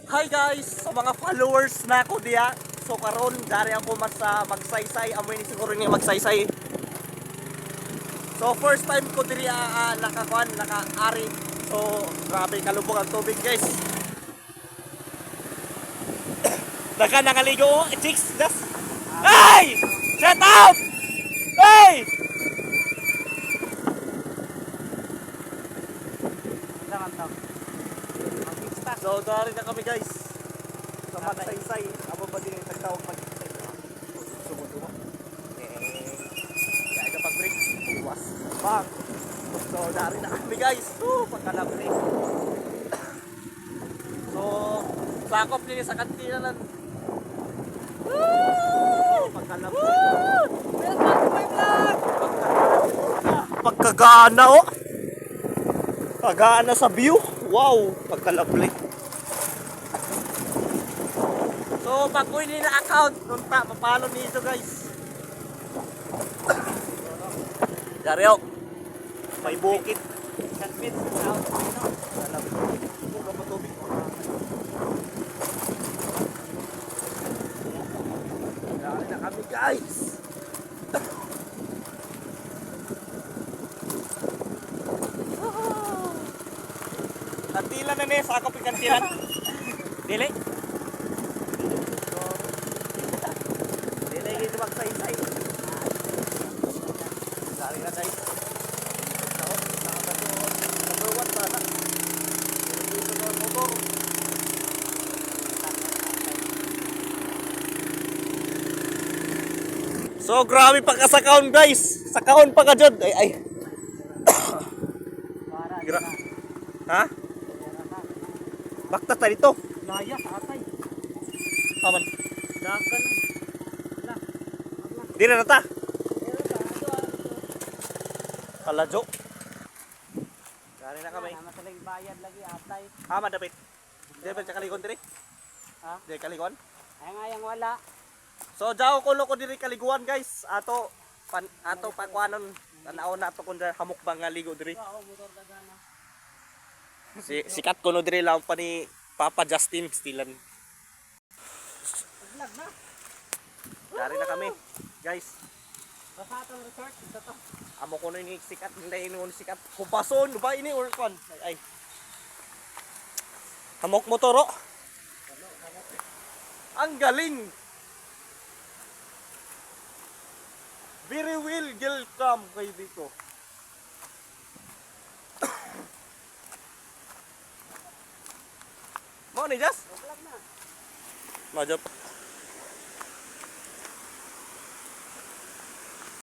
Hi guys, sa mga followers na ako diya. So karon dari ako magsaysay, amoy ni siguro ni magsaysay. So first time ko diri naka-ari. So grabe kalubog ang tubig guys. Nakaligo, chicks, just. Hey! Shut up! Hey! So dari na kami guys. Sa magsaysay, amo ba din yung tagtawag magsaysay? Sumod mo. Kaya ka pag-break, iwas. Bang! So dari na kami guys. Pagkalabli. So, sakop nila sa kantina lang. Pagkalabli. Pagkagana oh. Pagkagana sa view. Wow, pagkalabli. So, pag kunin nila account, nunta, papalo nito guys. Dario, may bukit. Dari na kami guys. Kantilan na nes, ako pikantilan. Dili. Dili gito magsaysay. Dari na guys. Number 1 sana. Motor. So grabe pa ka sa kaon guys. Sa kaon pa ka jud. Ay. Ha? Bakta ta dito. Laya sa atay. Aman. Dagan. Di na ta. Kalajo. Dari na kami. Masalig bayad lagi atay. Madapit. Di ba kalikon diri? Ha? Di kalikon. Ay nga yang wala. So jaw ko diri kaliguan guys. Ato pakuanon tanaw na to kun hamok ba nga ligo diri. Oo, motor dagana. Sikat ko no diri lang pa ni Papa Justin Stilan. Vlog na. Dari na kami, guys. Rasatang resort ito to. Amo ko no ni sikat, hindi ni sikat. Kumpason ba ini or kon? Ay. Hamok motoro. Ang galing. Very well, welcome kay dito. Mau nih Jas? Vlog na. Majap.